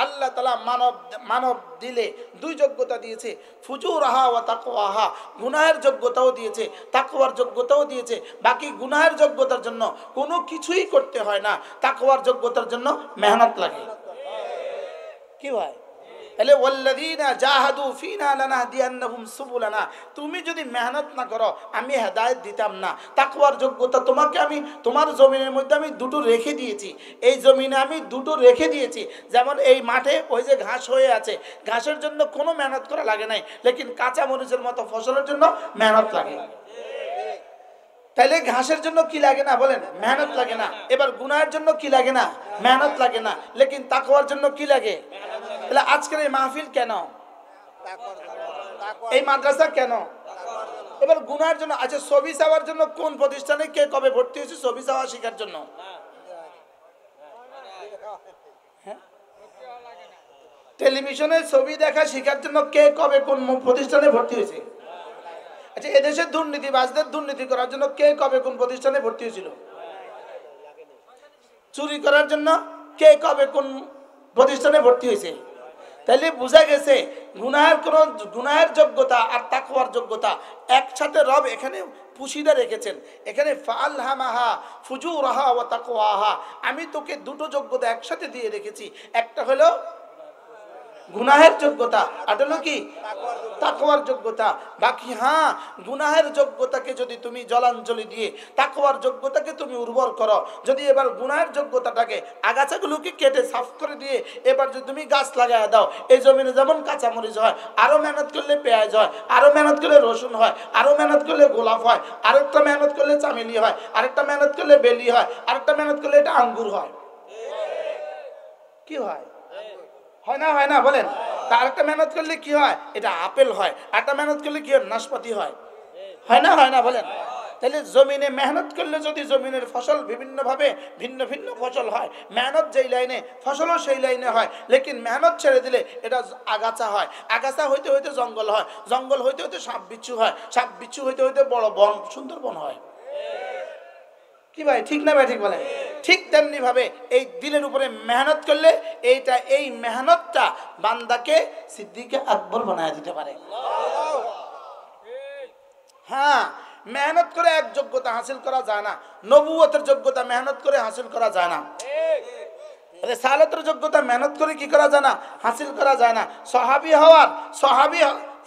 আল্লাহ তাআলা মানব দিলে দুই যোগ্যতা দিয়েছে, ফুজুরাহা ওয়া তাকওয়াহা, গুনাহের যোগ্যতাও দিয়েছে, তাকওয়ার যোগ্যতাও দিয়েছে। বাকি গুনাহের যোগ্যতার জন্য কোনো কিছুই করতে হয় না, তাকওয়ার যোগ্যতার জন্য মেহনত লাগে। কি ভাই? তাহলে ওয়াল্লাযীনা জাহাদু ফিনা লানাহদিয়ান্নাহুম সুবুলানা, তুমি যদি মেহনত না করো আমি হেদায়েত দিতাম না। তাকওয়ার যোগ্যতা তোমাকে আমি তোমার জমিনের মধ্যে আমি দুটো রেখে দিয়েছি, এই জমিনে আমি দুটো রেখে দিয়েছি। যেমন এই মাঠে ওই যে ঘাস হয়ে আছে, ঘাসের জন্য কোনো মেহনত করা লাগে নাই, লেকিন কাঁচা মরিচের মতো ফসলের জন্য মেহনত লাগে। তাইলে ঘাসের জন্য কি লাগে না বলেন? মেহনত লাগে না। এবার গুনাহের জন্য কি লাগে না? মেহনত লাগে না। লেকিন তাকওয়ার জন্য কি লাগে? তাহলে আজকের এই মাহফিল কেন, এই মাদ্রাসা কেন? এবার গুনাহের জন্য। আচ্ছা, ছবি চাওয়ার জন্য কোন প্রতিষ্ঠানে কে কবে ভর্তি হয়েছে ছবি চাওয়া শেখার জন্য? টেলিভিশনে ছবি দেখা শেখার জন্য কে কবে কোন প্রতিষ্ঠানে ভর্তি হয়েছে? আচ্ছা, এদেশের দুর্নীতিবাজদের দুর্নীতি করার জন্য কে কবে কোন প্রতিষ্ঠানে ভর্তি হয়েছিল? চুরি করার জন্য কে কবে কোন প্রতিষ্ঠানে ভর্তি হয়েছে? তাইলে বোঝা গেছে গুনাহের যোগ্যতা আর তাকওয়ার যোগ্যতা একসাথে রব এখানে পুশিদা রেখেছেন। এখানে ফাআলহামাহা ফুজুরাহা ওয়া তাকওয়াহা, আমি তোকে দুটো যোগ্যতা একসাথে দিয়ে রেখেছি। একটা হলো গুনাহের যোগ্যতা, আর হলো কি? তাকওয়ার যোগ্যতা। বাকি হ্যাঁ, গুনাহের যোগ্যতাকে যদি তুমি জলাঞ্জলি দিয়ে তাকওয়ার যোগ্যতাকে তুমি উর্বর করো, যদি এবার গুনাহের যোগ্যতাটাকে আগাছাগুলোকে কেটে সাফ করে দিয়ে এবার যদি তুমি গাছ লাগায় দাও, এই জমিনে যেমন কাঁচামরিচ হয়, আরো মেহনত করলে পেঁয়াজ হয়, আরো মেহনত করলে রসুন হয়, আরো মেহনত করলে গোলাপ হয়, আরেকটা মেহনত করলে চামেলি হয়, আরেকটা মেহনত করলে বেলি হয়, আরেকটা মেহনত করলে এটা আঙ্গুর হয়। কি হয়? হয় না? হয় না বলেন? তার একটা মেহনত করলে কি হয়? এটা আপেল হয়। একটা মেহনত করলে কি হয়? নাশপাতি হয়। হয় না? হয় না বলেন? তাহলে জমিনে মেহনত করলে যদি জমিনের ফসল বিভিন্নভাবে ভিন্ন ভিন্ন ফসল হয়, মেহনত যেই লাইনে ফসলও সেই লাইনে হয়, লেকিন মেহনত ছেড়ে দিলে এটা আগাছা হয়, আগাছা হইতে হইতে জঙ্গল হয়, জঙ্গল হইতে হইতে সাপ বিচ্ছু হয়, সাপ বিচ্ছু হইতে হইতে বড় বন সুন্দরবন হয়। কি ভাই, ঠিক না ভাই? ঠিক বলেন। ঠিক তেমনি ভাবে এই দিলের উপরে মেহনত করলে এই মেহনতটা বান্দাকে সিদ্দিকে আকবর বানায় দিতে পারে। হ্যাঁ, মেহনত করে এক যোগ্যতা হাসিল করা যায় না, নবুয়তের যোগ্যতা মেহনত করে হাসিল করা যায় না, রিসালাতের যোগ্যতা মেহনত করে কি করা যায় না? হাসিল করা যায় না।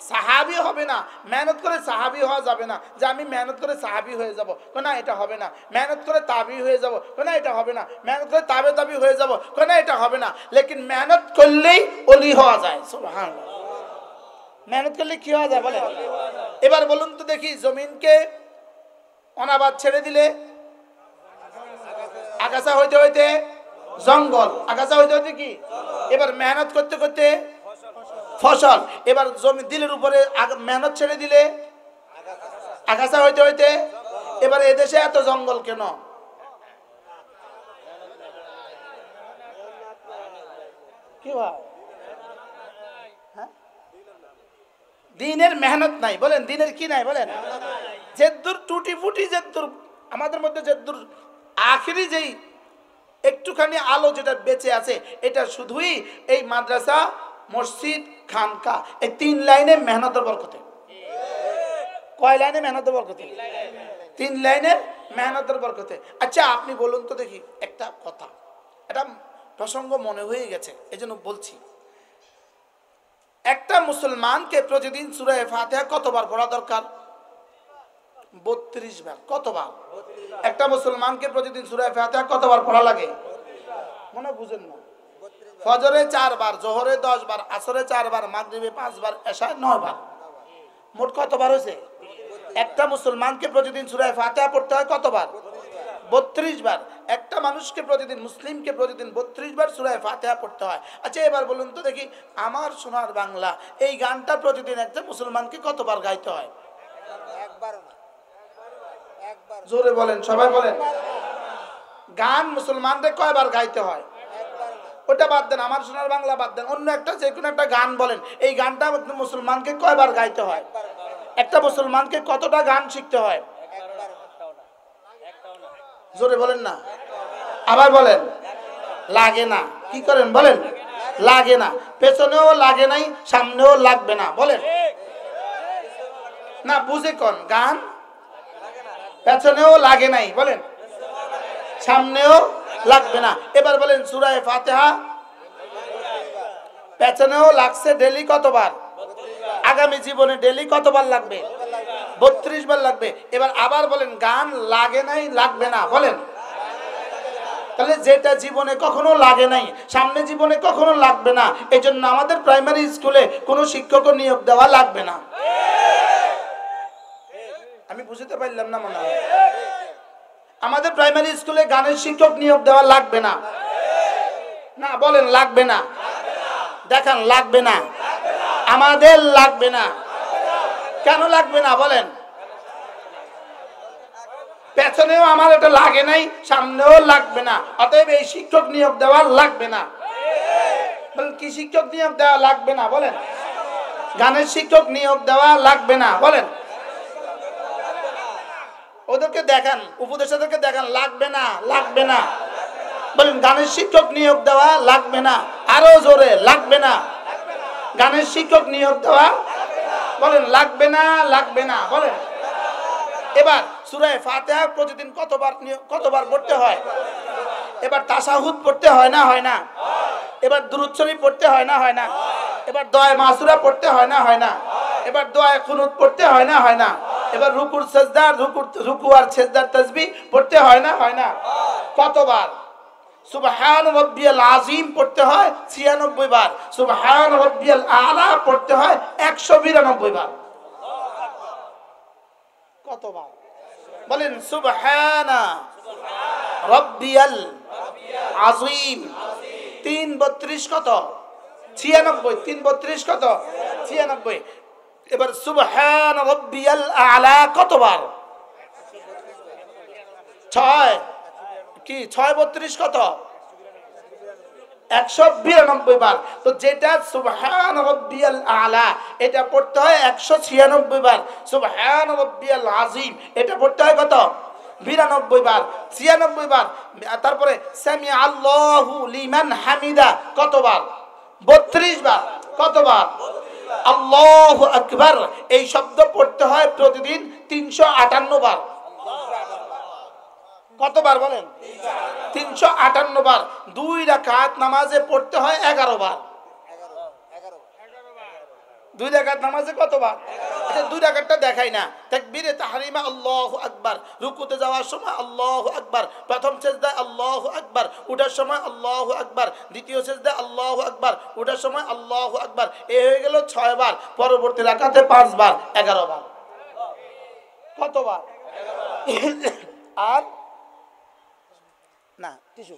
সাহাবী হবে না, মেহনত করে সাহাবী হওয়া যাবে না। যে আমি মেহনত করে সাহাবী হয়ে যাব, না এটা হবে না। মেহনত করে তাবি হয়ে যাব, না এটা হবে না। মেহনত করে তাবি হয়ে যাব, না এটা হবে না। লেকিন মেহনত করলেই ওলি হওয়া যায়। সুবহানাল্লাহ। মেহনত করলে কি হওয়া যায় বলে? এবার বলুন তো দেখি, জমিনকে অনাবাদ ছেড়ে দিলে আগাছা হইতে হইতে জঙ্গল, আগাছা হইতে হইতে কি? এবার মেহনত করতে করতে ফসল। এবার জমি দিলের উপরে মেহনত ছেড়ে দিলে আগাছা হইতে হইতে, এবার এদেশে এত জঙ্গল কেন? কি ভাই? দিনের মেহনত নাই বলেন? দিনের কি নাই বলেন? যেদুর টুটি ফুটি, যেদুর আমাদের মধ্যে যেদুর আখিরি যেই একটুখানি আলো যেটা বেঁচে আছে, এটা শুধুই এই মাদ্রাসা, মসজিদ, খানকা, এই তিন লাইনে মেহনতের বরকতে। কয় লাইনে মেহনতের বরকতে? তিন লাইনে মেহনতের বরকতে। আচ্ছা, আপনি বলুন তো দেখি একটা কথা, এটা প্রসঙ্গ মনে হয়ে গেছে এজন্য বলছি। একটা মুসলমানকে প্রতিদিন সূরা ফাতিহা কতবার পড়া দরকার? 32 বার। কতবার? একটা মুসলমানকে প্রতিদিন সূরা ফাতিহা কতবার পড়া লাগে? মনে বুঝেন না? ফজরে 4 বার, জোহরে 10 বার, আসরে 4 বার, মাগরিবে 5 বার, এশায় 9 বার। মোট কতবার হয়েছে? একটা মুসলমানকে প্রতিদিন সূরা ফাতিহা পড়তে হয় কতবার? 32 বার। একটা মানুষকে প্রতিদিন, মুসলিমকে প্রতিদিন 32 বার সূরা ফাতিহা পড়তে হয়। আচ্ছা, এবার বলুন তো দেখি, আমার সোনার বাংলা এই গানটা প্রতিদিন একটা মুসলমানকে কতবার গাইতে হয়? জোরে বলেন, সবাই বলেন। গান মুসলমানদের কয়বার গাইতে হয়? ওটা বাদ দেন, আমার সোনার বাংলা বাদ দেন, অন্য একটা যে কোনো একটা গান বলেন, এই গানটা মুসলমানকে কয়বার গাইতে হয়? একটা মুসলমানকে কতটা গান শিখতে হয়? জোরে বলেন না, আবার বলেন। লাগে না। কি করেন বলেন? লাগে না, পেছনেও লাগে নাই, সামনেও লাগবে না। বলেন না, বুঝে কোন গান পেছনেও লাগে নাই, বলেন সামনেও লাগবে না। এবার বলেন সূরা ফাতিহা পেছনেও লাগছে ডেলি কতবার? আগামী জীবনে ডেলি কতবার লাগবে? 32 বার লাগবে। এবার আবার বলেন গান লাগে নাই, লাগবে না, বলেন। তাহলে যেটা জীবনে কখনো লাগে নাই, সামনে জীবনে কখনো লাগবে না, এই জন্য আমাদের প্রাইমারি স্কুলে কোনো শিক্ষক নিয়োগ দেওয়া লাগবে না। আমি বুঝতে পারলাম না মনে হয়? আমাদের প্রাইমারি স্কুলে গানের শিক্ষক নিয়োগ দেওয়া লাগবে না। না বলেন লাগবে না, দেখান লাগবে না, আমাদের লাগবে না। কেন লাগবে না বলেন? পেছনেও আমার এটা লাগে নাই, সামনেও লাগবে না, অতএব এই শিক্ষক নিয়োগ দেওয়া লাগবে না। বলেন কি শিক্ষক নিয়োগ দেওয়া লাগবে না? বলেন গানের শিক্ষক নিয়োগ দেওয়া লাগবে না, বলেন। ওদেরকে দেখান, উপদেষ্টাদেরকে দেখান লাগবে না, লাগবে না, বলেন গানের শিক্ষক নিয়োগ দেওয়া লাগবে না, আরো জোরে লাগবে না, গানের শিক্ষক নিয়োগ দেওয়া, বলেন লাগবে না, লাগবে না, বলেন। এবার সূরা ফাতিহা প্রতিদিন কতবার পড়তে হয়? এবার তাশাহুদ পড়তে হয় না, হয় না? এবার দুরূদ শরীফ পড়তে হয় না, হয় না? এবার দোয়া মাসুরা পড়তে হয় না, হয় না? এবার দোয়া কুনুত পড়তে হয় না, হয় না? এবার রুকুর সিজদা, রুকু আর সিজদার তাসবিহ পড়তে হয় না, হয় না? কতবার? সুবহান রাব্বিয়াল আযীম পড়তে হয় 96 বার, সুবহান রাব্বিয়াল আ'লা পড়তে হয় 192 বার। কতবার? বলেন সুবহানা রাব্বিয়াল আযীম। 3 কত? 96। 3 কত? 96। এবার সুবহান রাব্বিয়াল আ'লা কতবার? 6 কি 6 32 কত? 192 বার। তো যেটা সুবহান রাব্বিয়াল আ'লা এটা পড়তে হয় 196 বার, সুবহান রাব্বিয়াল আযীম এটা পড়তে হয় কত? 92 বার, 96 বার। তারপরে সামি আল্লাহু লিমান হামিদা কতবার? 32 বার। কতবার? আল্লাহু আকবার এই শব্দ পড়তে হয় প্রতিদিন 358 বার। কতবার বলেন? 358 বার। 2 রাকাত নামাজে পড়তে হয় 11 বার। 2 রাকাত নামাজে কতবার? আচ্ছা 2 রাকাতটা দেখাই না। তাকবীরে তাহরিমা আল্লাহু আকবার, রুকুতে যাওয়ার সময় আল্লাহু আকবার, প্রথম সিজদায় আল্লাহু আকবার, ওঠার সময় আল্লাহু আকবার, দ্বিতীয় সিজদায় আল্লাহু আকবার, ওঠার সময় আল্লাহু আকবার। এই হয়ে গেল 6 বার। পরবর্তী রাকাতে 5 বার, 11 বার। কতবার? আর না টিস্যু।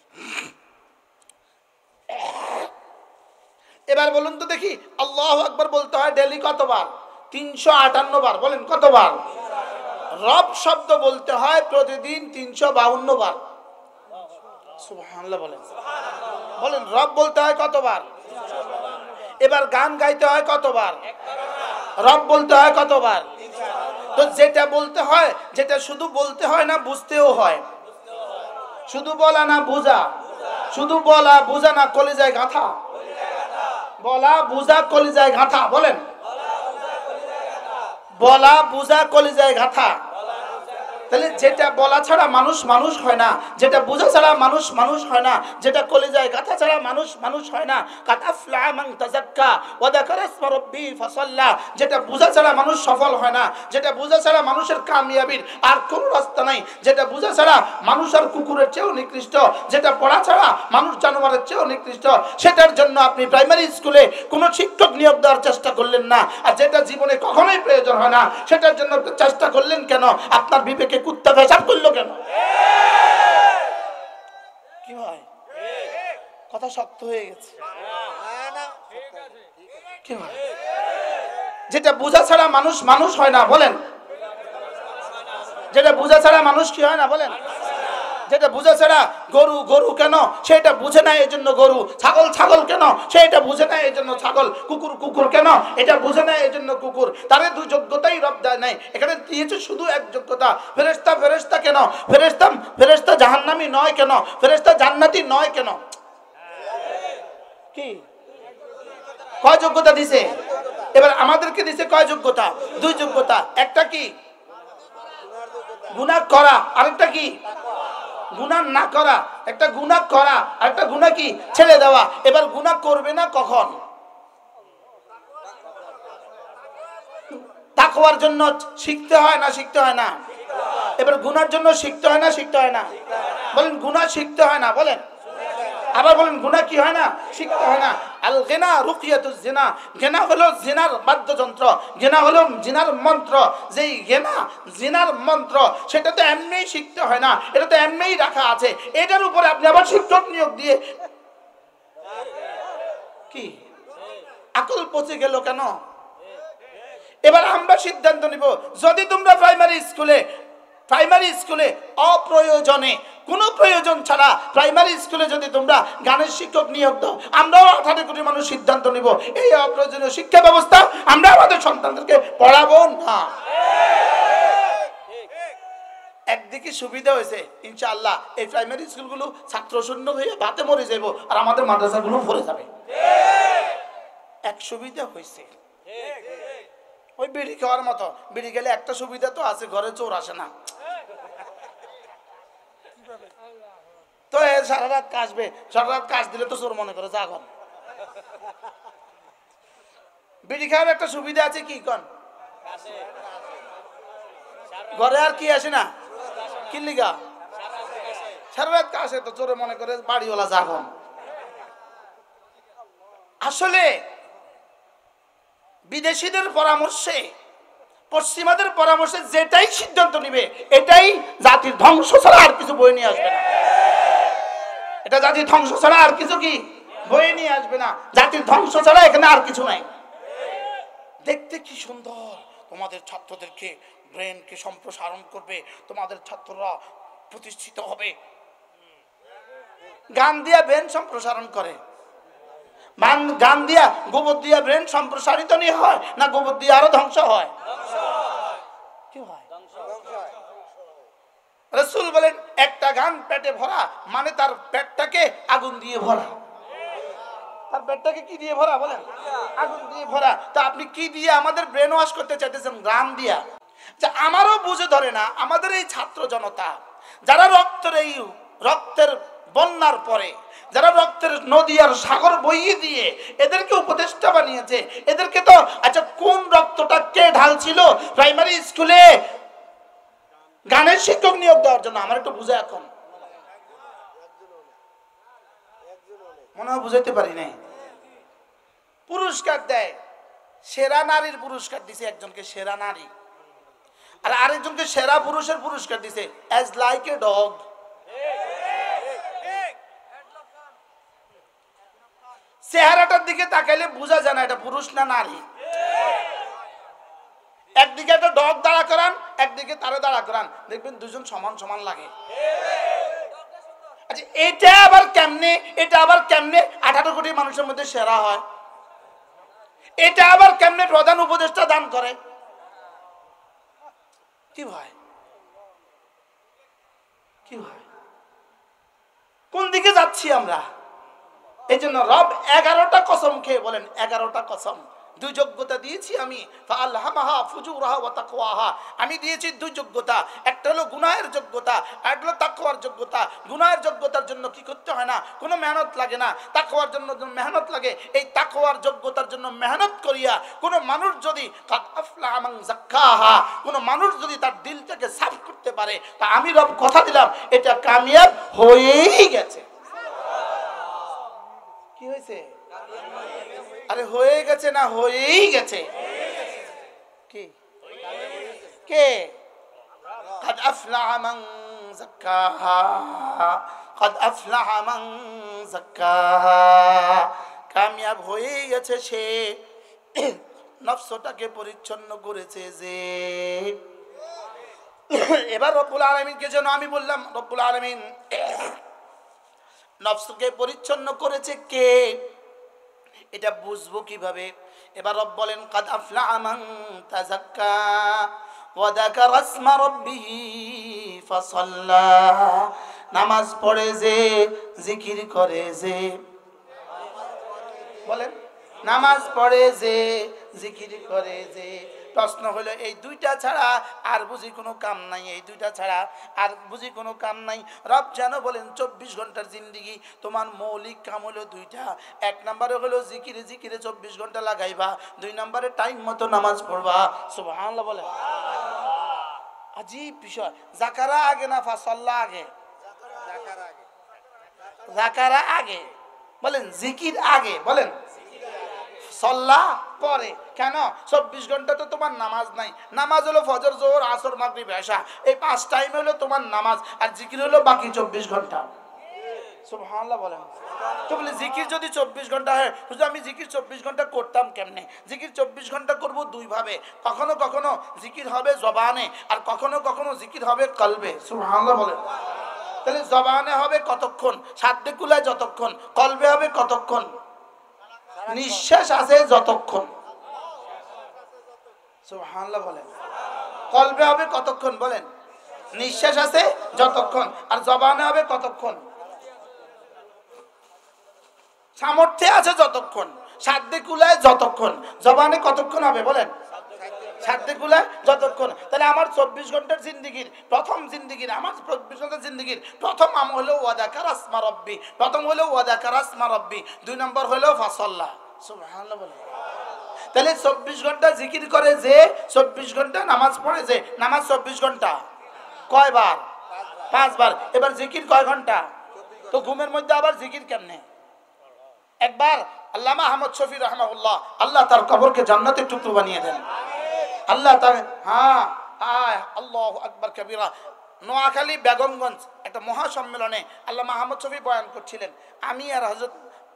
এবার বলুন তো দেখি আল্লাহু আকবার বলতে হয় ডেলি কতবার? 358 বার। বলেন কতবার? রব শব্দ বলতে হয় প্রতিদিন 352 বার। সুবহানাল্লাহ বলেন। বলেন রব বলতে হয় কতবার? এবার গান গাইতে হয় কতবার? রব বলতে হয় কতবার? তো যেটা বলতে হয়, যেটা শুধু বলতে হয় না, বুঝতেও হয়। শুধু বলা না বুঝা, শুধু বলা বুঝা না কলিজায় গাঁথা, বলা বুঝা কলিজায় গাঁথা। বলেন বলা বুঝা কলিজায় গাঁথা। তাহলে যেটা বলা ছাড়া মানুষ মানুষ হয় না, যেটা বোঝা ছাড়া মানুষ মানুষ হয় না, যেটা কলিজায় গাঁথা ছাড়া মানুষ মানুষ হয় না। কাদ আফলাহা মান তাযাক্কা ওয়া যাকারা ইসমা রাব্বিহি ফাসাল্লা। যেটা বোঝা ছাড়া মানুষ সফল হয় না, যেটা বোঝা ছাড়া মানুষের কামিয়াবির আর কোনো রাস্তা নাই, যেটা বোঝা ছাড়া মানুষ আর কুকুরের চেয়েও নিকৃষ্ট, যেটা পড়া ছাড়া মানুষ জানোয়ারের চেয়েও নিকৃষ্ট। সেটার জন্য আপনি প্রাইমারি স্কুলে কোনো শিক্ষক নিয়োগ দেওয়ার চেষ্টা করলেন না, আর যেটা জীবনে কখনোই প্রয়োজন হয় না সেটার জন্য চেষ্টা করলেন কেন? আপনার বিবেকে কুত্তা পেশাব করলো কেন? কি হয়? কথা শক্ত হয়ে গেছে। কি হয়? যেটা বোঝা ছাড়া মানুষ মানুষ হয় না। বলেন যেটা বোঝা ছাড়া মানুষ কি হয় না? বলেন যেটা বুঝে ছাড়া গরু গরু কেন সেটা বুঝে না, এই জন্য গরু। ছাগল ছাগল কেন সেটা বুঝে না, এই জন্য ছাগল। কুকুর কুকুর কেন এটা বুঝে না, এই জন্য কুকুর। তারে দুই যোগ্যতাই রব দেয় নাই, এখানে দিয়েছে শুধু এক যোগ্যতা। ফেরেশতা ফেরেশতা কেন? ফেরেশতা ফেরেশতা জাহান্নামী নয় কেন? ফেরেশতা জান্নাতি নয় কেন? কি কয় যোগ্যতা দিছে? এবার আমাদেরকে দিছে কয় যোগ্যতা? দুই যোগ্যতা। একটা কি গুনাহ করা, আরেকটা কি গুনাহ না করা। একটা গুনাহ করা, আরেকটা গুনাহ কি ছেড়ে দেওয়া। এবার গুনাহ করবে না কখন? তাকওয়ার জন্য শিখতে হয় না শিখতে হয় না? এবার গুনার জন্য শিখতে হয় না শিখতে হয় না? বলেন গুনাহ শিখতে হয় না, বলেন। আবার বলেন গুনাহ কি হয় না? শিখতে হয় না। আল গিনা রুকিয়াতুজ জিনা, গিনা হলো জিনার বাদ্যযন্ত্র, গিনা হলো জিনার মন্ত্র। যেই গিনা জিনার মন্ত্র, সেটা তো এমনিই শিখতে হয় না, এটা তো এমনিই রাখা আছে। এটার উপরে আপনি আবার শিক্ষক নিয়োগ দিয়ে কি আকল পচে গেল কেন? এবার আমরা সিদ্ধান্ত নিব, যদি তোমরা প্রাইমারি স্কুলে অপ্রয়োজনে, কোনো প্রয়োজন ছাড়া প্রাইমারি স্কুলে যদি তোমরা গানের শিক্ষক নিয়োগ দাও, আমরাও 18 কোটি মানুষ সিদ্ধান্ত নিব এই অপ্রয়োজনীয় শিক্ষা ব্যবস্থা আমরা আমাদের সন্তানদেরকে পড়াবো না। একদিকে সুবিধা হয়েছে, ইনশাআল্লাহ এই প্রাইমারি স্কুলগুলো ছাত্র শূন্য হয়ে ভাতে মরে যাবো, আর আমাদের মাদ্রাসাগুলো ভরে যাবে। এক সুবিধা হয়েছে, ওই বিড়ি খাওয়ার মতো। বিড়ি গেলে একটা সুবিধা তো আছে, ঘরে চোর আসে না। তো সারা রাত কাশবে, সারা রাত কাশ দিলে তো চোর মনে করে জাগন। বিড়ি খাওয়ার একটা সুবিধা আছে কি কন, ঘরে আর কি আসে না, কি লিগা সারা রাত কাশে তো চোরে মনে করে বাড়িওয়ালা জাগন। আসলে বিদেশিদের পরামর্শে, পশ্চিমাদের পরামর্শে যেটাই সিদ্ধান্ত নিবে, এটাই জাতির ধ্বংস ছাড়া আর কিছু বয়ে নিয়ে আসবে না। এটা জাতির ধ্বংস ছাড়া আর কিছু কি বয়ে নিয়ে আসবে না। জাতির ধ্বংস ছাড়া এখানে আর কিছু নাই। দেখতে কি সুন্দর, তোমাদের ছাত্রদেরকে ব্রেনকে সম্প্রসারণ করবে, তোমাদের ছাত্ররা প্রতিষ্ঠিত হবে। গান দিয়া ব্রেন সম্প্রসারণ করে, গান দিয়া গোবর দিয়া ব্রেন সম্প্রসারিত নিয়ে হয় না গোবর দিয়ে আরো ধ্বংস হয়? কি হয়? রাসূল বলেন একটা গান পেটে ভরা মানে তার পেটটাকে আগুন দিয়ে ভরা। তার পেটটাকে কি দিয়ে ভরা বলেন? আগুন দিয়ে ভরা। তা আপনি কি দিয়ে আমাদের ব্রেন ওয়াশ করতে চাইতেছেন? গান দিয়া। যে আমারও বুঝে ধরে না আমাদের এই ছাত্র জনতা, যারা রক্তের বন্যার পরে, যারা রক্তের নদী আর সাগর বইয়ে দিয়ে এদেরকে উপদেষ্টা বানিয়েছে, এদেরকে তো আচ্ছা কোন রক্তটা কে ঢালছিল প্রাইমারি স্কুলে গানের শিক্ষক নিয়োগ দেওয়ার জন্য? আমার একটু বুঝে, এখন মনে হয় বুঝাইতে পারি নাই। পুরস্কার দেয়, সেরা নারীর পুরস্কার দিছে একজনকে, সেরা নারী, আর আরেকজনকে সেরা পুরুষের পুরস্কার দিছে, অ্যাজ লাইক এ ডগ। চেহারাটার দিকে তাকাইলে বোঝা যায় না এটা পুরুষ না নারী। একদিকে একটা ডগ দাঁড়া করান, একদিকে তারে দাঁড়া করান, দেখবেন দুজন সমান সমান লাগে। আচ্ছা এটা আবার কেমনে, 18 কোটি মানুষের মধ্যে সেরা হয়? এটা আবার কেমনে প্রধান উপদেষ্টা দান করে? কি হয়, কি হয়, কোন দিকে যাচ্ছি আমরা? এই জন্য রব 11টা কসম খেয়ে বলেন, 11টা কসম, দুই যোগ্যতা দিয়েছি আমি, ফাআলহামাহা ফুজুরাহা ওয়া তাকওয়াহা। আমি দিয়েছি দুই যোগ্যতা, একটা হলো গুনাহের যোগ্যতা, আর একটা হলো তাকওয়ার যোগ্যতা। গুনাহের যোগ্যতার জন্য কি করতে হয় না, কোনো মেহনত লাগে না। তাকওয়ার জন্য মেহনত লাগে। এই তাকওয়ার যোগ্যতার জন্য মেহনত করিয়া কোনো মানুষ যদি কাদ আফলাহা মান যাক্কাহা, কোনো মানুষ যদি তার দিলটাকে সাফ করতে পারে, তা আমি রব কথা দিলাম এটা কামিয়াব হয়েই গেছে। কি হয়েছে? আরে হয়ে গেছে না হয়েই গেছে? কি কে? قد أفلح من زكاها قد أفلح من زكاها। কামিয়াব হয়েই গেছে সে নফসটাকে পরিচ্ছন্ন করেছে যে। এবার রব্বুল আলামিনকে যেন আমি বললাম, রব্বুল আলামিন নফসকে পরিচ্ছন্ন করেছে কে, এটা বুঝবো কিভাবে? এবার রব বলেন কাদ আফলাহা মান তাযাক্কা ওয়া যাকারা ইসমা রাব্বিহি ফাসাল্লা। নামাজ পড়ে যে, জিকির করে যে, বলেন নামাজ পড়ে যে, জিকির করে যে। প্রশ্ন হলো এই দুইটা ছাড়া আর বুঝি কোনো কাম নাই, এই দুইটা ছাড়া আর বুঝি কোনো কাম নাই। রব যেন বলেন 24 ঘন্টার জিন্দিগি তোমার মৌলিক কাম হলো দুইটা। এক নম্বরে হলো জিকিরে জিকিরে 24 ঘন্টা লাগাইবা, 2 নম্বরে টাইম মতো নামাজ পড়বা। সুবহানাল্লাহ বলেন। আজীব বিষয়। জাকারা আগে না ফাসাল্লাহ আগে? জাকারা আগে বলেন, জিকির আগে বলেন, সল্লাহ পরে। কেন? 24 ঘন্টা তো তোমার নামাজ নাই। নামাজ হলো ফজর, জোহর, আসর, মাগরিব, এশা, এই 5 টাইম হলো তোমার নামাজ, আর জিকির হলো বাকি 24 ঘন্টা। সুবহানাল্লাহ বলেন। তো বলে জিকির যদি 24 ঘন্টা হয়, হুজুর আমি জিকির 24 ঘন্টা করতাম কেমনে? জিকির 24 ঘন্টা করব দুই ভাবে। কখনো কখনো জিকির হবে জবানে, আর কখনো কখনো জিকির হবে কলবে। সুবহানাল্লাহ বলেন। তাহলে জবানে হবে কতক্ষণ? সাধ্যে কুলায় যতক্ষণ। কলবে হবে কতক্ষণ? নিঃশ্বাস আছে যতক্ষণ। সুবহানাল্লাহ বলেন। কলবে হবে কতক্ষণ বলেন? নিঃশ্বাস আছে যতক্ষণ। আর জবানে হবে কতক্ষণ? সামর্থ্যে আছে যতক্ষণ, সাধ্যে কুলায় যতক্ষণ। জবানে কতক্ষণ হবে বলেন? সাধ্যে কুলায় যতক্ষণ। তাহলে আমার 24 ঘন্টার জিন্দিগির প্রথম জিন্দিগির, আমার 24 ঘন্টার জিন্দিগির প্রথম আমল হলো ওয়াদাকার আসমা রব্বি। প্রথম হলো ওয়াদাকার আসমা রব্বি, 2 নম্বর হলো ফাসাল্লাহ। সুবহানাল্লাহ বলেন। তাহলে 24 ঘন্টা জিকির করে যে, 24 ঘন্টা নামাজ পড়ে যে। নামাজ 24 ঘন্টা কয়বার? 5 বার। এবার জিকির কয় ঘন্টা? তো ঘুমের মধ্যে আবার জিকির কেমনে? একবার আল্লামা আহমদ শফি রাহমাহুল্লাহ, আল্লাহ তার কবরকে জান্নাতের টুকরো বানিয়ে দেন। আল্লাহ তার, হ্যাঁ আল্লাহু আকবার কবীরা। নোয়াখালী বেগমগঞ্জ একটা মহাসম্মেলনে আল্লামা আহমদ শফি বয়ান করছিলেন। আমি আর হযরত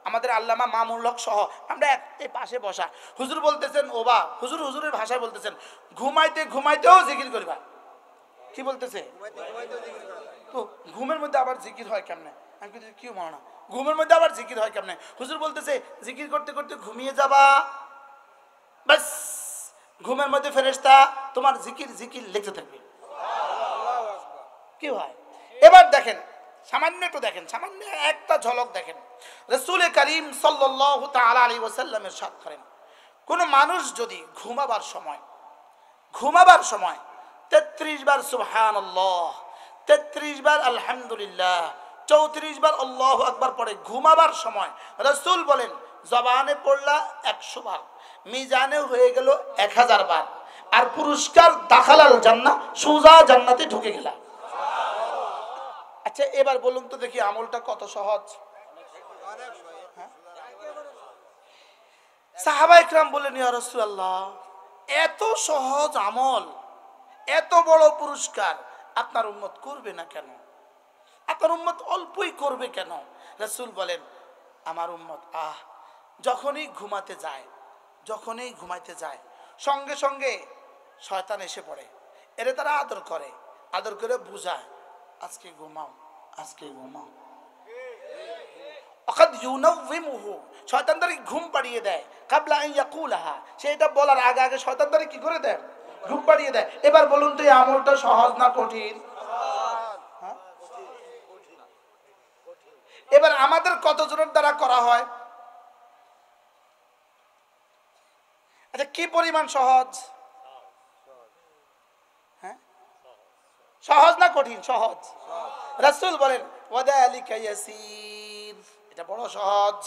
আমাদের আল্লামা মামুনুল হক সহ আমরা এই পাশে বসা। হুজুর বলতেছেন, ওবা হুজুর হুজুরের ভাষায় বলতেছেন, ঘুমাইতে ঘুমাইতেও জিকির করবা। কি বলতেছে? তো ঘুমের মধ্যে আবার জিকির হয় কেমনে? আমি বলছি কি মানা, ঘুমের মধ্যে আবার জিকির হয় কেমনে? হুজুর বলতেছে জিকির করতে করতে ঘুমিয়ে যাবা, বাস ঘুমের মধ্যে ফেরেশতা তোমার জিকির জিকির লিখতে থাকবে। কি হয়? এবার দেখেন, সামান্য একটু দেখেন, সামান্য একটা ঝলক দেখেন। রাসূল করিম সাল্লাল্লাহু তাআলা আলাইহি ওয়াসাল্লামের ইরশাদ করেন, কোন মানুষ যদি ঘুমাবার সময় 33 বার সুবহানাল্লাহ, 33 বার আলহামদুলিল্লাহ, 34 বার আল্লাহু আকবার পড়ে ঘুমাবার সময়, রাসূল বলেন জবানে পড়লা 100 বার, মিজানে হয়ে গেল 1000 বার, আর পুরস্কার দাখালাল জান্নাহ, সোজা জান্নাতে ঢুকে গেলা। আচ্ছা এবার বলুন তো দেখি আমলটা কত সহজ। সাহাবা ইকরাম বললেন, ইয়া রাসূলুল্লাহ এত সহজ আমল, এত বড় পুরস্কার আপনার উম্মত করবে না কেন? আপনার উম্মত অল্পই করবে কেন? রাসূল বলেন, আমার উম্মত যখনই ঘুমাতে যায় সঙ্গে সঙ্গে শয়তান এসে পড়ে। এরে তারা আদর করে বুঝায়, আজকে ঘুমাও। শয়তান তারে ঘুম পাড়িয়ে দেয়, কাবলা আন ইয়াকুলাহা, সেটা বলার আগে আগে শয়তান তারে কি করে দেয়? ঘুম পাড়িয়ে দেয়। এবার বলুন তো এই আমলটা সহজ না কঠিন? এবার আমাদের কতজনের দ্বারা করা হয়? আচ্ছা কি পরিমাণ সহজ? সহজ না কঠিন? সহজ। রাসূল বলেন ওয়াদালিকা ইয়াসির, এটা বড় সহজ।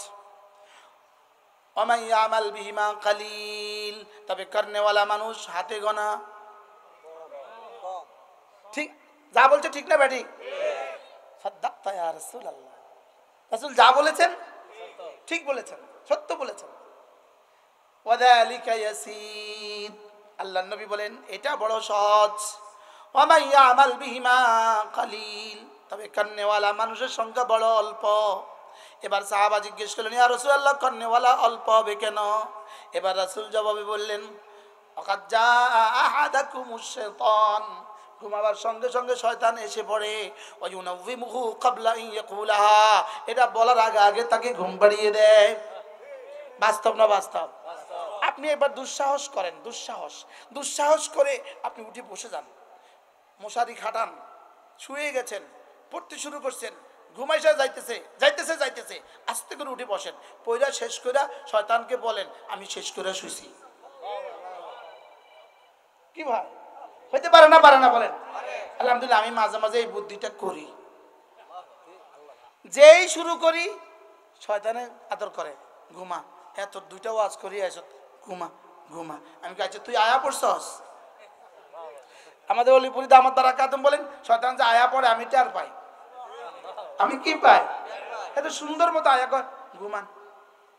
ওয়ামান ইয়ামাল বিহিমা কালিল, তবে করনেওয়ালা মানুষ হাতে গোনা। ঠিক যা বলছে ঠিক না বেটি? সাদ্দাকতা ইয়া রাসূলুল্লাহ, রাসূল যা বলেছেন ঠিক বলেছেন, সত্য বলেছেন। ওয়াদালিকা ইয়াসির, আল্লাহর নবী বলেন এটা বড় সহজ। ওয়ামান ইয়ামাল বিহিমা কালিল, তবে করনেওয়ালা মানুষের সংখ্যা বড় অল্প। এবার সাহাবা জিজ্ঞেস করলেন, ইয়া রাসূলুল্লাহ করনেওয়ালা অল্প হবে কেন? এবার রাসূল জবাবে বললেন, ওয়াকাদ জাআ আহাদাকুমুশ শাইতান, ঘুমাবার সঙ্গে সঙ্গে শয়তান এসে পড়ে। ওয়ায়ুনাউযিমুহু ক্বাবলা আন ইয়াকুলাহা, এটা বলার আগে আগে তাকে ঘুম পাড়িয়ে দেয়। বাস্তব না বাস্তব? আপনি একবার দুঃসাহস করে আপনি উঠে বসে যান, মশারি খাটান, শুয়ে গেছেন, পড়তে শুরু করছেন, ঘুমাইসা যাইতেছে যাইতেছে যাইতেছে আস্তে করে উঠে বসেন, পয়রা শেষ করে শয়তানকে বলেন আমি শেষ করে শুইছি। কি ভাই হইতে পারে না বলেন? আলহামদুলিল্লাহ, আমি মাঝে মাঝে এই বুদ্ধিটা করি। যেই শুরু করি শয়তানে আদর করে, ঘুমা, এত দুইটা ওয়াজ করি আইছ, ঘুমা ঘুমা। আমি কাছে তুই আয়া পড়ছস? আমাদের অলিপুরি দামাত বারাকাতুম বলেন, শয়তান যে আয়া পড়ে আমি টের পাই। আমি কি পাই? এত সুন্দর মতো আয়া কর, ঘুমান,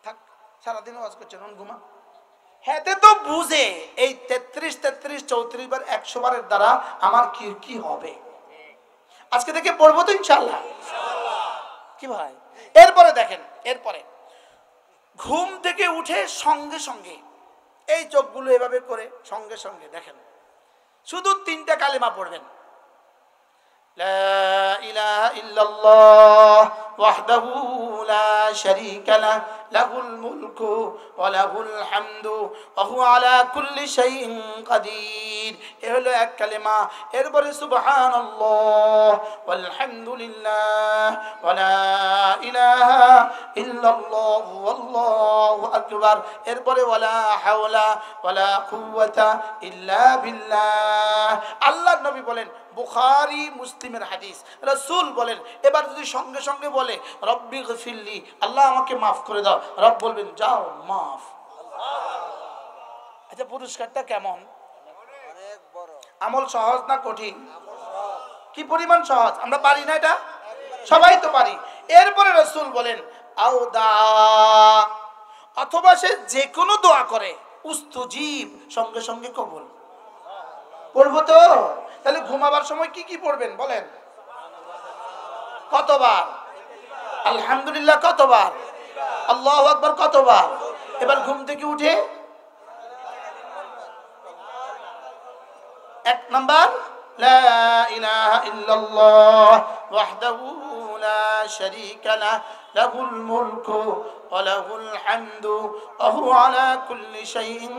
থাক, সারাদিন ওয়াজ করছেন, ঘুমা। হেতে তো বুঝে এই 33 34 বার 100 বারের দ্বারা আমার কি কি হবে। আজকে থেকে পড়বো তো ইনশাআল্লাহ। কি ভাই, এরপরে দেখেন, এরপরে ঘুম থেকে উঠে সঙ্গে সঙ্গে এই চোখগুলো এভাবে করে সঙ্গে সঙ্গে দেখেন, শুধু 3টা কালেমা পড়বেন। লা ইলাহা ইল্লাল্লাহ ওয়াহদাহু লা শারীকা লাহু লাহুল মুলকু ওয়া লাহুল হামদু ওয়া হুয়া আলা কুল্লি শাইইন কাদির। এ হলো এক কালেমা। এরপরে সুবহানাল্লাহ ওয়াল হামদুলিল্লাহ ওয়া লা ইলাহা ইল্লাল্লাহু আল্লাহু আকবার। এরপরে ওয়ালা হাওলা ওয়ালা কুওয়াতা ইল্লা বিল্লাহ। আল্লাহর নবী বলেন, বুখারী মুসলিমের হাদিস, রাসূল বলেন, এবার যদি সঙ্গে সঙ্গে বলে রব্বি গফিরলি, আল্লাহ আমাকে মাফ করে দাও, রব বলবেন যাও মাফ। আচ্ছা, পুরস্কারটা কেমন? অনেক বড়। আমল সহজ না কঠিন? কি পরিমাণ সহজ, আমরা পারি না এটা? সবাই তো পারি। এরপরে রাসূল বলেন আওদা, অথবা সে যে কোনো দোয়া করে উস্তুজিব, সঙ্গে সঙ্গে কবুল। পড়বো তো? তাহলে ঘুমাবার সময় কি কি পড়বেন বলেন? কতবার? আলহামদুলিল্লাহ কতবার? আল্লাহু আকবার কতবার? এবার ঘুম থেকে উঠে 1 নাম্বার লা ইলাহা ইল্লাল্লাহ ওয়াহদাহু লা শারীকা লাহু লাহুল মুলকু ওয়া লাহুল হামদু ওয়া হুয়া আলা কুল্লি শাইইন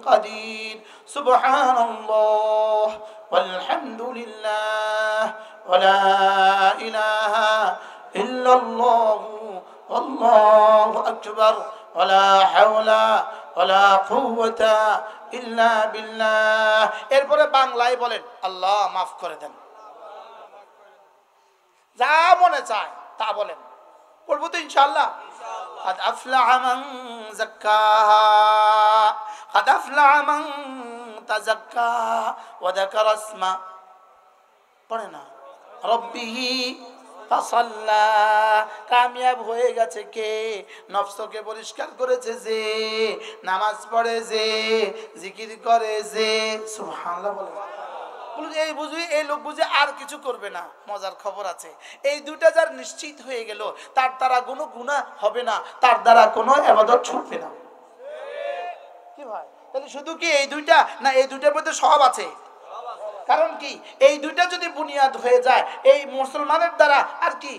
কাদির। সুবহানাল্লাহ ওয়াল হামদুলিল্লাহ ওয়া লা ইলাহা ইল্লাল্লাহ আল্লাহু আকবার ওয়া লা হাওলা ওয়া লা কুওয়াতা ইল্লা বিল্লাহ। এরপরে বাংলায় বলেন আল্লাহ মাফ করে দেন, যা মনে চায় তা বলেন। পড়বো তো ইনশাআল্লাহ? قد أفلح من زكاها قد أفلح من تزكى وذكر اسم পড়ে না রব্বিহি ফাসাল্লা। কামিয়াব হয়ে গেছে কে? নফসকে পরিষ্কার করেছে যে, নামাজ পড়ে যে, জিকির করে যে। সুবহানাল্লাহ বলে। এই বুঝি, এই লোক বুঝে আর কিছু করবে না। মজার খবর আছে, এই দুইটা যার নিশ্চিত হয়ে গেল, তার দ্বারা কোনো গুনাহ হবে না, তার দ্বারা কোনো ইবাদত ছুটবে না। কি ভাই, তাহলে শুধু কি এই দুইটা না? এই দুইটার মধ্যে সব আছে। কারণ কি, এই দুইটা যদি বুনিয়াদ হয়ে যায়, এই মুসলমানের দ্বারা আর কি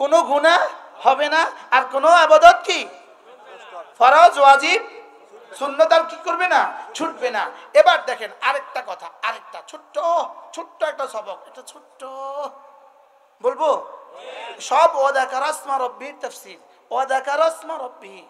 কোনো গুনাহ হবে না, আর কোনো ইবাদত কি ফরজ ওয়াজিব সুন্নাত আর কি করবে না, ছুটবে না। এবার দেখেন আরেকটা কথা, আরেকটা ছোট্ট ছোট্ট একটা সবক, এটা ছোট্ট বলবো। সব ওয়াদাকার আসমা রব্বির তাফসীর, ওয়াদাকার আসমা রব্বিহি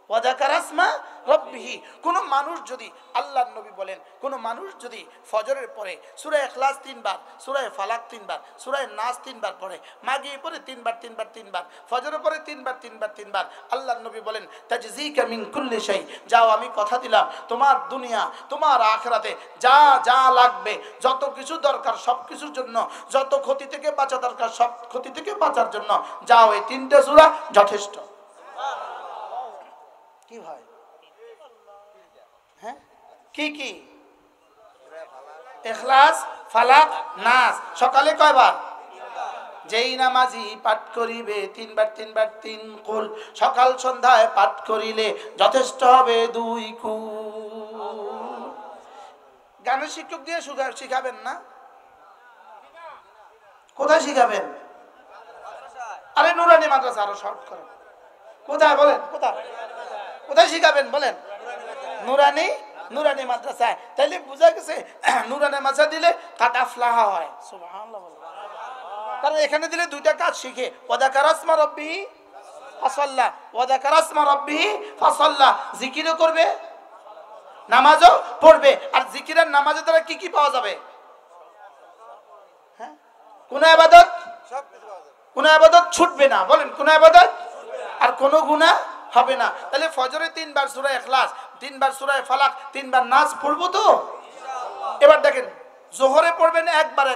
ওয়াদাকার আসমা রব্বিহি। কোন মানুষ যদি, আল্লাহর নবী বলেন, কোন মানুষ যদি ফজরের পরে সূরা ইখলাস 3 বার, সূরা ফালাক 3 বার, সূরা নাস 3 বার পড়ে, মাগরিবের পরে 3 বার 3 বার 3 বার, ফজরের পরে 3 বার 3 বার 3 বার, আল্লাহর নবী বলেন তাজজিকা মিন কুল্লি শাই, যাও আমি কথা দিলাম তোমার দুনিয়া তোমার আখিরাতে যা যা লাগবে, যত কিছু দরকার সব কিছুর জন্য, যত ক্ষতি থেকে বাঁচা দরকার সব ক্ষতি থেকে বাঁচার জন্য যাও, এই 3টা সূরা যথেষ্ট। কি ভাই, হ্যাঁ কি কি? ইখলাস, ফালাক, নাস। সকালে কয়বার? যেই নামাজি পাঠ করিবে 3 বার 3 বার 3 কুল, সকাল সন্ধ্যায় পাঠ করিলে যথেষ্ট হবে 2 কুল। গানের শিক্ষক দিয়ে শিখাবেন না? কোথায় শিখাবেন? আরে নুরানি মাদ্রাসা, আরো শর্ট করেন। কোথায় বলেন? কোথায় কোথায় শিখাবেন বলেন? নুরানি নুরানি মাদ্রাসায়। তাইলে বোঝা গেছে নুরানি মাদ্রাসা দিলে কাদ আফলাহা হয়। সুবহানাল্লাহ। কারণ এখানে দিলে দুইটা কাজ শিখে, ওয়াযাকারা ইসমা রাব্বিহি ফাসাল্লা, ওয়াযাকারা ইসমা রাব্বিহি ফাসাল্লা, জিকিরও করবে, নামাজও পড়বে। আর জিকির আর নামাজের দ্বারা কি কি পাওয়া যাবে? হ্যাঁ, কোন ইবাদত, কোন ইবাদত ছুটবে না, বলেন কোন ইবাদত, আর কোন গুনাহ হবে না। তাহলে ফজরে 3 বার সূরা ইখলাস, 3 বার সূরা ফালাক, 3 বার নাস পড়বো তো ইনশাআল্লাহ। এবার দেখেন, যোহরে পড়বেন একবার,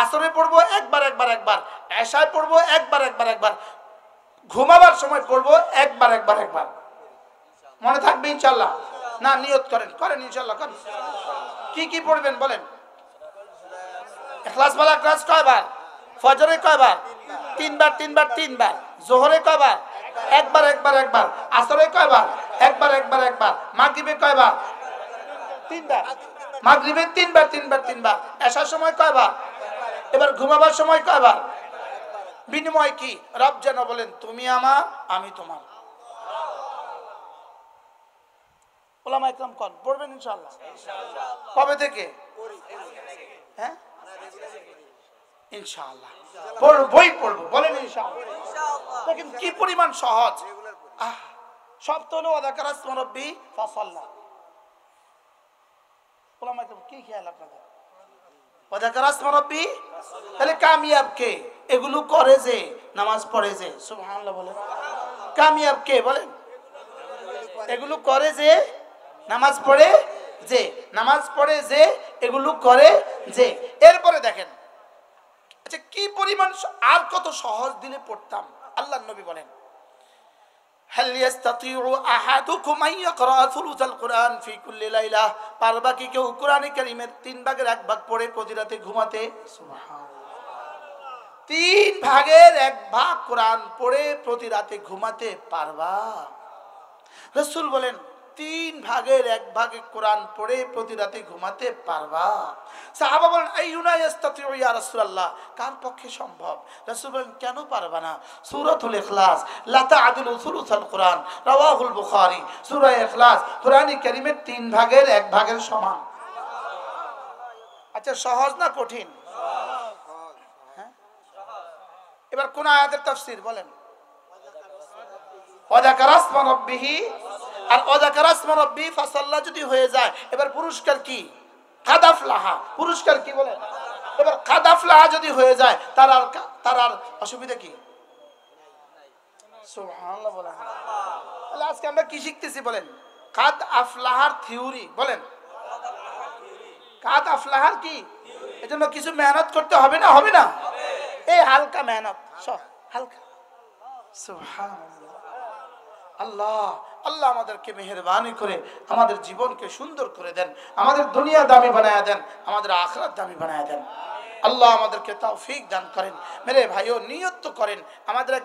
আসরে পড়বো একবার, এশায় পড়বো একবার, ঘুমাবার সময় পড়বো একবার। মনে থাকবে ইনশাআল্লাহ? না, নিয়ত করেন ইনশাআল্লাহ করেন। কি কি পড়বেন বলেন? ইখলাস ফালাক নাস কয়বার? ফজরে কয়বার? 3 বার। যোহরে কয়বার? একবার। আসরে কয়বার? একবার। মাগরিবে কয়বার? 3 বার। মাগরিবে 3 বার। এশার সময় কয়বার? এবার ঘুমাবার সময় কয়বার? বিনিময় কি? রব যেন বলেন তুমি আমার, আমি তোমার। ওলামা ইকরাম কোন পড়বেন ইনশাআল্লাহ? কবে থেকে? হ্যাঁ, ইনশাআল্লাহ পড়বো, বলেন ইনশাআল্লাহ। দেখেন কি পরিমাণ সহজ। সব তো হলো ওয়াযাকারা ইসমা রাব্বিহি ফাসাল্লা। ওলামা ইকরাম কি খেয়াল আপনাদের? ওয়াযাকারা ইসমা রাব্বিহি, তাহলে কামিয়াব কে? এগুলো করে যে, নামাজ পড়ে যে, সুবহানাল্লাহ বলেন। কামিয়াব কে বলেন? এগুলো করে যে, নামাজ পড়ে যে, এগুলো করে যে। এরপরে দেখেন, আচ্ছা কি পরিমাণ আর কত সহজ দিলে পড়তাম। আল্লাহর নবী বলেন, হাল ইস্তাতিউ আহাদুকুম আন ইয়াকরা সুলুসাল কুরআন ফি কুল্লি লাইলা, পারবা কি কেউ কোরআনে কারীমের 3 ভাগের 1 ভাগ পড়ে প্রতি রাতে ঘুমাতে? সুবহানাল্লাহ। 3 ভাগের 1 ভাগ কোরআন পড়ে প্রতি রাতে ঘুমাতে পারবা? রাসূল বলেন 3 ভাগের 1 ভাগে কোরআন পড়ে প্রতি রাতে ঘুমাতে পারবা? সাহাবা বলেন আইয়ুনা ইস্তাতিউ ইয়া রাসূলুল্লাহ, কার পক্ষে সম্ভব? রাসূল বলেন কেন পারবা না? সূরাতুল ইখলাস লা তা'দিলু সুলুসাল কুরআন, রাওয়াহুল বুখারী। সূরা ইখলাস কোরআনে কারীমের 3 ভাগের 1 ভাগের সমান। আচ্ছা সহজ না কঠিন? সহজ। হ্যাঁ, এবার কোন আয়াতের তাফসীর বলেন? ওয়াযাকারা ইসমা রাব্বিহি, আর ওয়াযাকারা ইসমা রাব্বিহি ফাসাল্লা যদি হয়ে যায়, এবার পুরস্কার কি? কাদ আফলাহা। পুরস্কার কি বলেন? এবার কাদ আফলাহা যদি হয়ে যায়, তার আর অসুবিধা কি? সুবহানাল্লাহ বলেন। তাহলে আজকে আমরা কি শিখতেছি বলেন? কাদ আফলাহার থিওরি বলেন। কাদ আফলাহার কি? এজন্য কিছু মেহনত করতে হবে না? হবে না? এই হালকা মেহনত, হালকা। সুবহানাল্লাহ। আল্লাহ আমাদেরকে মেহেরবানি করে আমাদের জীবনকে সুন্দর করে দেন, আমাদের দুনিয়া দামি বানায়া দেন, আমাদের আখিরাত দামি বানায়া দেন। আল্লাহ আমাদেরকে তৌফিক দান করেন। মেরে ভাইও নিয়ত তো করেন, আমাদের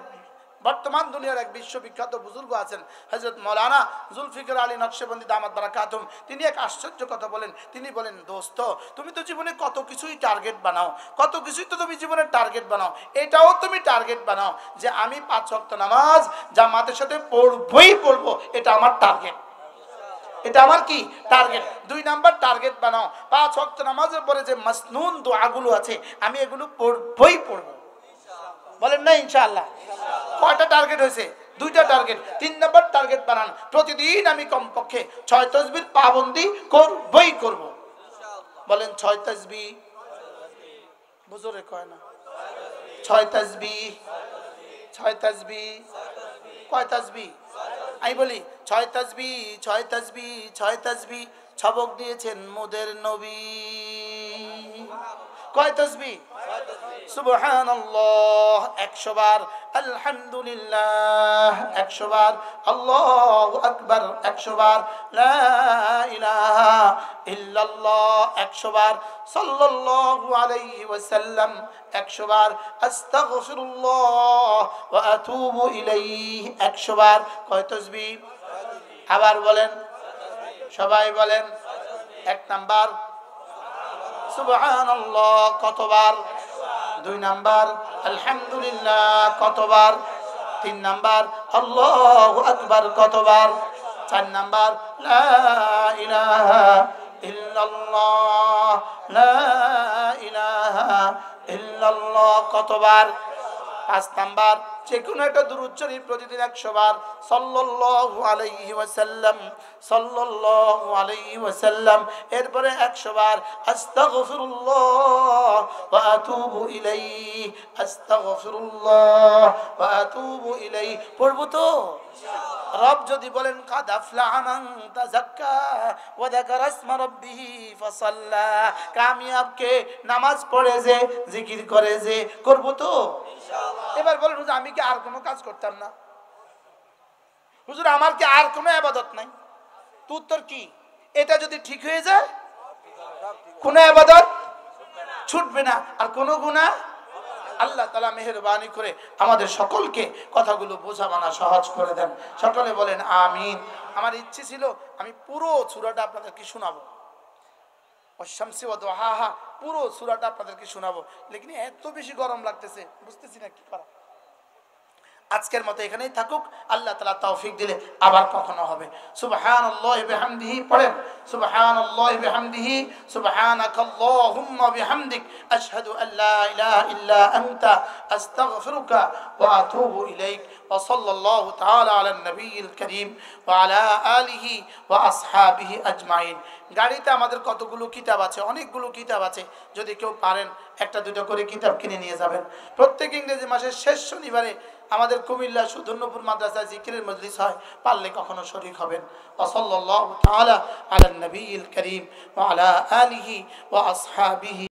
বর্তমান দুনিয়ার এক বিশ্ববিখ্যাত বুজুর্গ আছেন হযরত মাওলানা জুলফিকার আলী নকশবন্দি দামাত বারাকাতুম। তিনি এক আশ্চর্য কথা বলেন। তিনি বলেন, দোস্ত তুমি তো জীবনে কত কিছুই টার্গেট বানাও, কত কিছুই তো তুমি জীবনে টার্গেট বানাও, এটাও তুমি টার্গেট বানাও যে আমি 5 ওয়াক্ত নামাজ জামাতের সাথে পড়বো, এটা আমার টার্গেট। এটা আমার কি টার্গেট? 2 নাম্বার টার্গেট বানাও 5 ওয়াক্ত নামাজের পরে যে মাসনুন দোয়াগুলো আছে আমি এগুলো পড়বো। বলেন না ইনশাআল্লাহ? কয়টা টার্গেট হয়েছে? 2টা টার্গেট। 3 নাম্বার টার্গেট বানান, প্রতিদিন আমি কমপক্ষে 6 তাসবিহ পাবন্দি করব। বলেন 6 তাসবিহ। বুজুরে কয় না 6 তাসবিহ। কয় তাসবিহ? আমি বলি 6 তাসবিহ। ছবক দিয়েছেন মোদের নবী। কয় তাসবিহ? সুবহানাল্লাহ 100 বার, আলহামদুলিল্লাহ 100 বার, আল্লাহু আকবার 100 বার, লা ইলাহা ইল্লাল্লাহ 100 বার, সাল্লাল্লাহু আলাইহি ওয়াসাল্লাম 100 বার, আস্তাগফিরুল্লাহ ওয়া আতুবু ইলাইহি 100 বার। কয় তাসবিহ? আবার বলেন, সবাই বলেন। 1 নাম্বার সুবহানাল্লাহ কতবার? 2 নাম্বার আলহামদুলিল্লাহ কতবার? 3 নাম্বার আল্লাহু আকবার কতবার? 4 নাম্বার লা ইলাহা ইল্লাল্লাহ, লা ইলাহা ইল্লাল্লাহ কতবার? 5 নাম্বার, যে কোনো একটা দুরূদ শরীফ প্রতিদিন 100 বার সাল্লাল্লাহু আলাইহি ওয়াসাল্লাম, সাল্লাল্লাহু আলাইহি ওয়াসাল্লাম। এরপরে 100 বার আস্তাগফিরুল্লাহ ওয়া আতুবু ইলাইহি, আস্তাগফিরুল্লাহ ওয়া আতুবু ইলাইহি। পড়ব তো রব যদি বলেন কাদ আফলাহা মান তাযাক্কা ওয়া যাকারা ইসমা রাব্বিহি ফাসাল্লা, কামিয়াব কে নামাজ পড়ে যে জিকির করে যে। করব তো ইনশাআল্লাহ। এবার বলেন হুজুর আমি কি আর কোনো কাজ করতাম না? হুজুর আমার কি আর কোনো ইবাদত নাই? তো উত্তর কি? এটা যদি ঠিক হয়ে যায় কোনো ইবাদত ছুটবে না আর কোনো গুনাহ। আল্লাহ তাআলা মেহেরবানি করে আমাদের সকলকে কথাগুলো বোঝা মানা সহজ করে দেন। সকলে বলেন আমিন। আমার ইচ্ছে ছিল আমি পুরো সূরাটা আপনাদেরকে শোনাবো, ওয়াশ-শামসি ওয়া দুহাহা, পুরো সূরাটা আপনাদেরকে শোনাবো, লেকিন এত বেশি গরম লাগতেছে, বুঝতেছি না কি করা। আজকের মতো এখানেই থাকুক, আল্লাহ তাআলা তৌফিক দিলে আবার কখনো হবে। সুবহানাল্লাহি বিহামদিহি পড়েন, সুবহানাল্লাহি বিহামদিহি, সুবহানাকাল্লাহুম্মা বিহামদিক, আশহাদু আল্লা ইলাহা ইল্লা আনতা, আস্তাগফিরুকা ওয়া আতুবু ইলাইক। ওয়া সাল্লাল্লাহু তাআলা আলান নবিয়্যিল কারীম ওয়া আলা আলিহি ওয়া আসহাবিহি আজমাইন। গাড়িতে আমাদের কতগুলো কিতাব আছে, অনেকগুলো কিতাব আছে, যদি কেউ পারেন একটা দুটো করে কিতাব কিনে নিয়ে যাবেন। প্রত্যেক ইংরেজি মাসের শেষ শনিবারে আমাদের কুমিল্লা সুধন্যপুর মাদ্রাসায় জিকিরের মজলিস হয়, পারলে কখনো শরীক হবেন। ওয়া সাল্লাল্লাহু তাআলা আলান নবিয়্যিল কারীম ওয়া আলা আলিহি ওয়া আসহাবিহি।